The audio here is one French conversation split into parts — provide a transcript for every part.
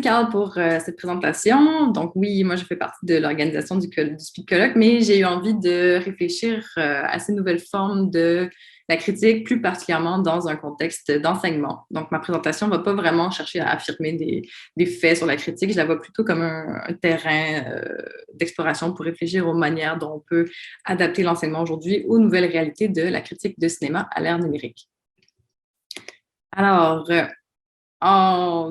Carl, pour cette présentation. Donc oui, moi, je fais partie de l'organisation du Speak Colloque, mais j'ai eu envie de réfléchir à ces nouvelles formes de la critique, plus particulièrement dans un contexte d'enseignement. Donc ma présentation ne va pas vraiment chercher à affirmer des faits sur la critique, je la vois plutôt comme un terrain d'exploration pour réfléchir aux manières dont on peut adapter l'enseignement aujourd'hui aux nouvelles réalités de la critique de cinéma à l'ère numérique. Alors,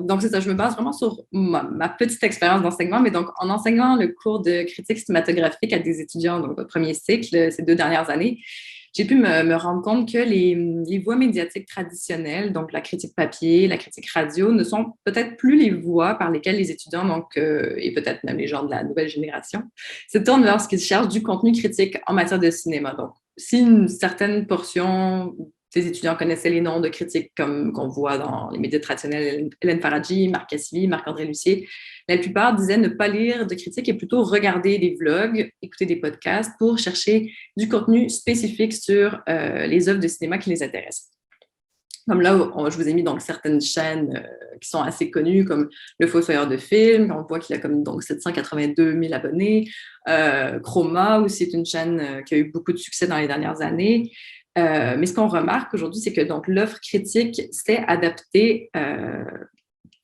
donc, c'est ça, je me base vraiment sur ma petite expérience d'enseignement, mais donc en enseignant le cours de critique cinématographique à des étudiants, donc au premier cycle, ces 2 dernières années, j'ai pu me rendre compte que les voies médiatiques traditionnelles, donc la critique papier, la critique radio, ne sont peut-être plus les voies par lesquelles les étudiants, donc, et peut-être même les gens de la nouvelle génération, se tournent lorsqu'ils cherchent du contenu critique en matière de cinéma. Donc, si une certaine portion ces étudiants connaissaient les noms de critiques comme qu'on voit dans les médias traditionnels, Hélène Faradji, Marc Cassivi, Marc-André Lucier. La plupart disaient ne pas lire de critiques et plutôt regarder des vlogs, écouter des podcasts pour chercher du contenu spécifique sur les œuvres de cinéma qui les intéressent. Comme là, je vous ai mis donc certaines chaînes qui sont assez connues, comme Le Fossoyeur de films, on voit qu'il a comme donc 782 000 abonnés. Chroma aussi, c'est une chaîne qui a eu beaucoup de succès dans les dernières années. Mais ce qu'on remarque aujourd'hui, c'est que donc l'offre critique s'est adaptée.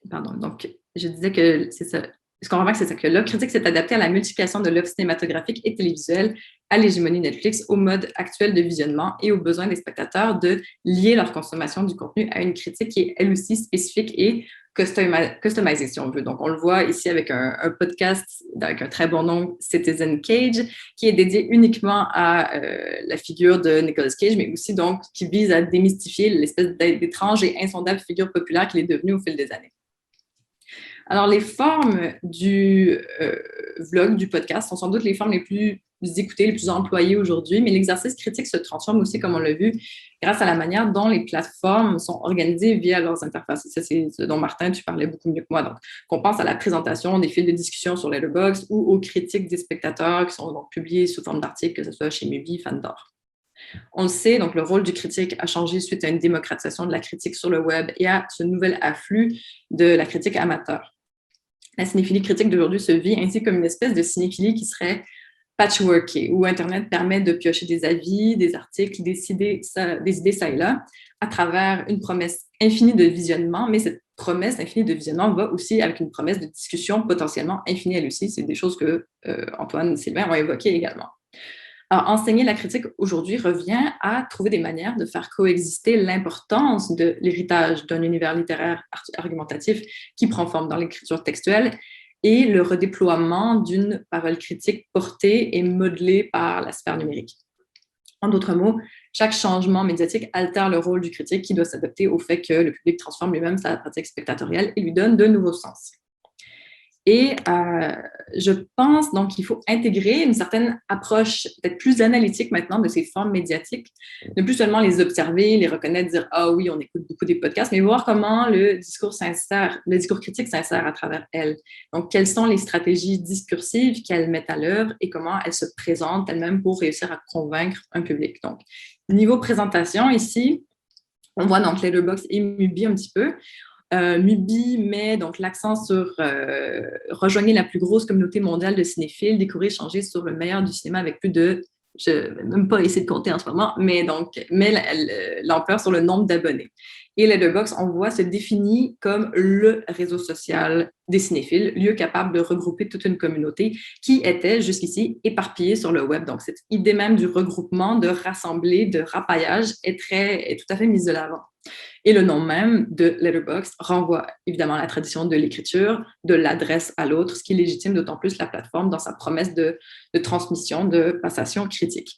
Donc, je disais que c'est ça. Ce qu'on remarque, c'est ça, que l'offre critique s'est adaptée à la multiplication de l'offre cinématographique et télévisuelle, à l'hégémonie Netflix, au mode actuel de visionnement et aux besoins des spectateurs de lier leur consommation du contenu à une critique qui est elle aussi spécifique et customisée, si on veut. Donc, on le voit ici avec un podcast avec un très bon nom, Citizen Cage, qui est dédié uniquement à la figure de Nicolas Cage, mais aussi donc qui vise à démystifier l'espèce d'étrange et insondable figure populaire qu'il est devenu au fil des années. Alors, les formes du vlog, du podcast, sont sans doute les formes les plus écoutées, les plus employées aujourd'hui, mais l'exercice critique se transforme aussi, comme on l'a vu, grâce à la manière dont les plateformes sont organisées via leurs interfaces. Ça, c'est ce dont, Martin, tu parlais beaucoup mieux que moi. Donc, qu'on pense à la présentation des fils de discussion sur Letterboxd ou aux critiques des spectateurs qui sont donc publiées sous forme d'articles, que ce soit chez Mubi, Fandor. On le sait, donc le rôle du critique a changé suite à une démocratisation de la critique sur le web et à ce nouvel afflux de la critique amateur. La cinéphilie critique d'aujourd'hui se vit ainsi comme une espèce de cinéphilie qui serait patchworkée, où Internet permet de piocher des avis, des articles, des idées ça et là, à travers une promesse infinie de visionnement, mais cette promesse infinie de visionnement va aussi avec une promesse de discussion potentiellement infinie elle aussi. C'est des choses que Antoine et Sylvain ont évoquées également. Alors, enseigner la critique aujourd'hui revient à trouver des manières de faire coexister l'importance de l'héritage d'un univers littéraire argumentatif qui prend forme dans l'écriture textuelle et le redéploiement d'une parole critique portée et modelée par la sphère numérique. En d'autres mots, chaque changement médiatique altère le rôle du critique qui doit s'adapter au fait que le public transforme lui-même sa pratique spectatorielle et lui donne de nouveaux sens. Et je pense donc qu'il faut intégrer une certaine approche peut-être plus analytique maintenant de ces formes médiatiques, ne plus seulement les observer, les reconnaître, dire « Ah oui, on écoute beaucoup des podcasts », mais voir comment le discours critique s'insère à travers elles. Donc, quelles sont les stratégies discursives qu'elles mettent à l'œuvre et comment elles se présentent elles-mêmes pour réussir à convaincre un public. Donc, niveau présentation, ici, on voit donc Letterboxd et Mubi un petit peu. Mubi met donc l'accent sur rejoigner la plus grosse communauté mondiale de cinéphiles, découvrir, échanger sur le meilleur du cinéma avec plus de, je ne vais même pas essayer de compter en ce moment, mais l'ampleur sur le nombre d'abonnés. Et Letterboxd, on voit, se définit comme le réseau social des cinéphiles, lieu capable de regrouper toute une communauté qui était jusqu'ici éparpillée sur le web. Donc, cette idée même du regroupement, de rassembler, de rapaillage est tout à fait mise de l'avant. Et le nom même de Letterboxd renvoie évidemment à la tradition de l'écriture, de l'adresse à l'autre, ce qui légitime d'autant plus la plateforme dans sa promesse de transmission, de passation critique.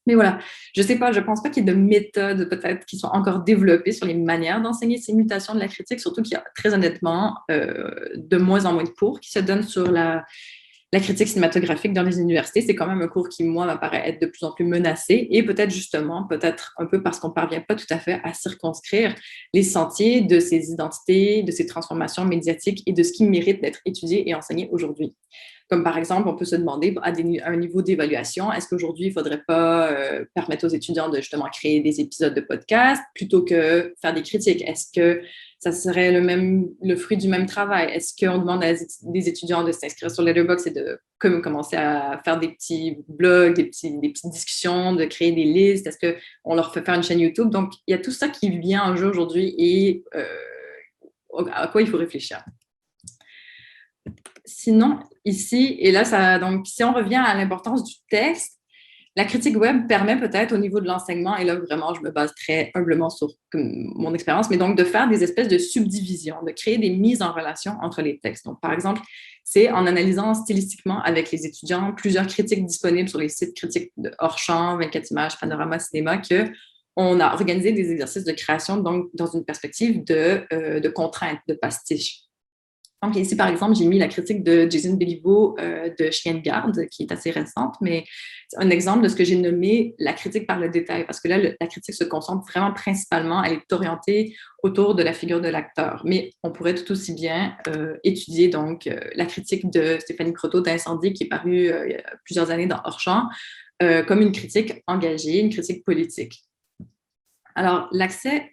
Mais voilà, je sais pas, je pense pas qu'il y ait de méthodes peut-être qui sont encore développées sur les manières d'enseigner ces mutations de la critique, surtout qu'il y a très honnêtement de moins en moins de cours qui se donnent sur la critique cinématographique dans les universités. C'est quand même un cours qui, moi, m'apparaît être de plus en plus menacé et peut-être un peu parce qu'on ne parvient pas tout à fait à circonscrire les sentiers de ces identités, de ces transformations médiatiques et de ce qui mérite d'être étudié et enseigné aujourd'hui. Comme par exemple, on peut se demander à un niveau d'évaluation, est-ce qu'aujourd'hui, il ne faudrait pas permettre aux étudiants de justement créer des épisodes de podcast plutôt que faire des critiques? Est-ce que ça serait le fruit du même travail? Est-ce qu'on demande à des étudiants de s'inscrire sur Letterboxd et de commencer à faire des petits blogs, des petites discussions, de créer des listes? Est-ce qu'on leur fait faire une chaîne YouTube? Donc, il y a tout ça qui vient en jeu aujourd'hui et à quoi il faut réfléchir. Sinon, ici, et là, donc, si on revient à l'importance du texte, la critique web permet peut-être au niveau de l'enseignement, et là vraiment je me base très humblement sur mon expérience, mais donc de faire des espèces de subdivisions, de créer des mises en relation entre les textes. Donc par exemple, c'est en analysant stylistiquement avec les étudiants plusieurs critiques disponibles sur les sites critiques de Hors-Champ, 24 images, Panorama Cinéma, qu'on a organisé des exercices de création donc dans une perspective de contrainte, de pastiche. Donc, ici, par exemple, j'ai mis la critique de Jason Béliveau de Chien de garde, qui est assez récente, mais c'est un exemple de ce que j'ai nommé la critique par le détail, parce que là, la critique se concentre vraiment principalement, elle est orientée autour de la figure de l'acteur. Mais on pourrait tout aussi bien étudier donc la critique de Stéphanie Croteau d'Incendie, qui est parue il y a plusieurs années dans Hors-Champ, comme une critique engagée, une critique politique. Alors, l'accès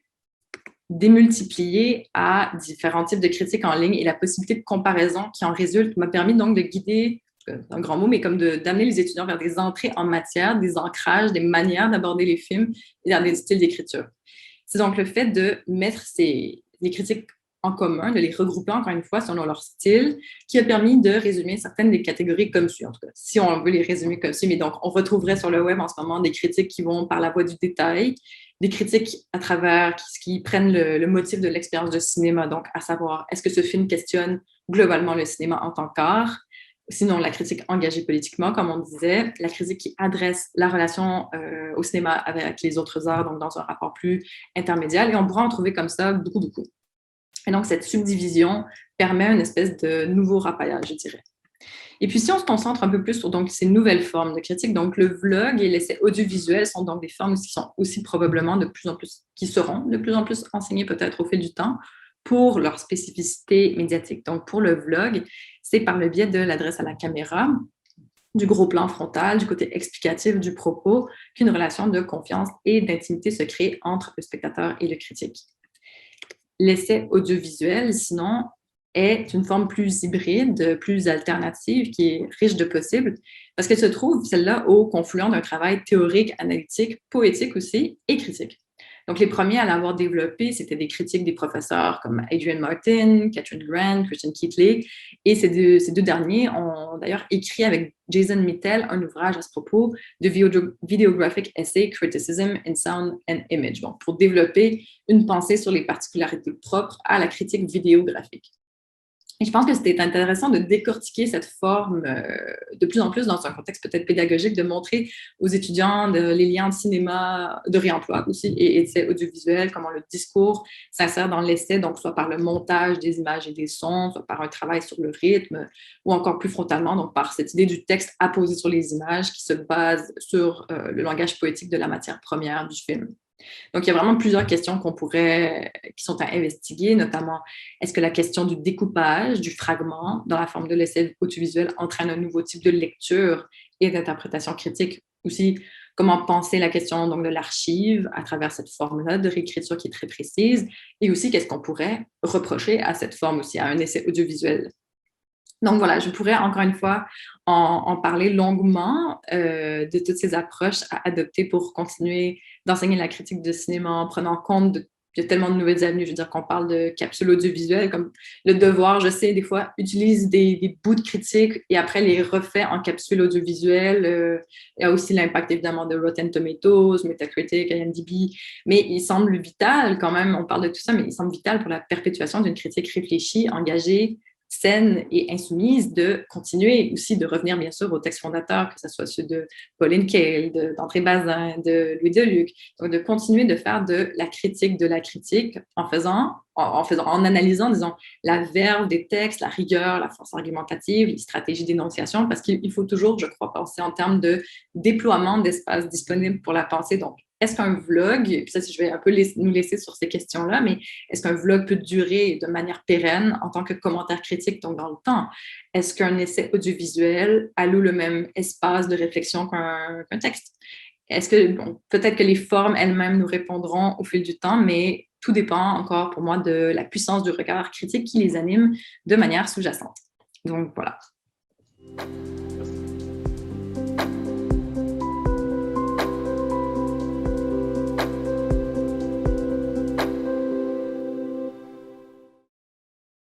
démultiplié à différents types de critiques en ligne et la possibilité de comparaison qui en résulte m'a permis donc de guider, c'est un grand mot, mais comme d'amener les étudiants vers des entrées en matière, des ancrages, des manières d'aborder les films et vers des styles d'écriture. C'est donc le fait de mettre les critiques en commun, de les regrouper encore une fois selon leur style, qui a permis de résumer certaines des catégories comme suit, en tout cas, si on veut les résumer comme suit. Mais donc, on retrouverait sur le web en ce moment des critiques qui vont par la voie du détail, des critiques à travers qui prennent le motif de l'expérience de cinéma, donc à savoir, est-ce que ce film questionne globalement le cinéma en tant qu'art? Sinon, la critique engagée politiquement, comme on disait, la critique qui adresse la relation au cinéma avec les autres arts, donc dans un rapport plus intermédiaire, et on pourra en trouver comme ça beaucoup, beaucoup. Et donc, cette subdivision permet une espèce de nouveau rapaillage, je dirais. Et puis, si on se concentre un peu plus sur donc, ces nouvelles formes de critique, donc le vlog et l'essai audiovisuel sont donc des formes qui sont aussi probablement qui seront de plus en plus enseignées peut-être au fil du temps pour leur spécificité médiatique. Donc, pour le vlog, c'est par le biais de l'adresse à la caméra, du gros plan frontal, du côté explicatif du propos, qu'une relation de confiance et d'intimité se crée entre le spectateur et le critique. L'essai audiovisuel, sinon, est une forme plus hybride, plus alternative, qui est riche de possibles, parce qu'elle se trouve, celle-là, au confluent d'un travail théorique, analytique, poétique aussi, et critique. Donc, les premiers à l'avoir développé, c'était des critiques des professeurs comme Adrian Martin, Catherine Grant, Christian Keatley, et ces deux derniers ont d'ailleurs écrit avec Jason Mittel un ouvrage à ce propos de Videographic Essay, Criticism in Sound and Image, donc pour développer une pensée sur les particularités propres à la critique vidéographique. Et je pense que c'était intéressant de décortiquer cette forme de plus en plus dans un contexte peut-être pédagogique, de montrer aux étudiants les liens de cinéma, de réemploi aussi, et essai audiovisuel, comment le discours s'insère dans l'essai, donc soit par le montage des images et des sons, soit par un travail sur le rythme, ou encore plus frontalement, donc par cette idée du texte apposé sur les images qui se base sur le langage poétique de la matière première du film. Donc, il y a vraiment plusieurs questions qui sont à investiguer, notamment, est-ce que la question du découpage, du fragment dans la forme de l'essai audiovisuel entraîne un nouveau type de lecture et d'interprétation critique? Aussi, comment penser la question donc, de l'archive à travers cette forme-là de réécriture qui est très précise? Et aussi, qu'est-ce qu'on pourrait reprocher à cette forme aussi, à un essai audiovisuel? Donc voilà, je pourrais encore une fois en parler longuement de toutes ces approches à adopter pour continuer d'enseigner la critique de cinéma en prenant compte il y a tellement de nouvelles avenues. Je veux dire qu'on parle de capsules audiovisuelles, comme Le Devoir, je sais, des fois, utilise des bouts de critique et après les refait en capsules audiovisuelles. Il y a aussi l'impact, évidemment, de Rotten Tomatoes, Metacritic, IMDb. Mais il semble vital, quand même, on parle de tout ça, mais il semble vital pour la perpétuation d'une critique réfléchie, engagée, saine et insoumise, de continuer aussi de revenir bien sûr aux textes fondateurs, que ce soit ceux de Pauline Kael, d'André Bazin, de Louis Deluc, donc de continuer de faire de la critique en analysant, disons, la verve des textes, la rigueur, la force argumentative, les stratégies d'énonciation, parce qu'il faut toujours, je crois, penser en termes de déploiement d'espace disponible pour la pensée. Donc, est-ce qu'un vlog, puis ça, je vais un peu nous laisser sur ces questions-là, mais est-ce qu'un vlog peut durer de manière pérenne en tant que commentaire critique, donc dans le temps? Est-ce qu'un essai audiovisuel alloue le même espace de réflexion qu'un texte? Est-ce que, bon, peut-être que les formes elles-mêmes nous répondront au fil du temps, mais tout dépend encore pour moi de la puissance du regard critique qui les anime de manière sous-jacente. Donc voilà.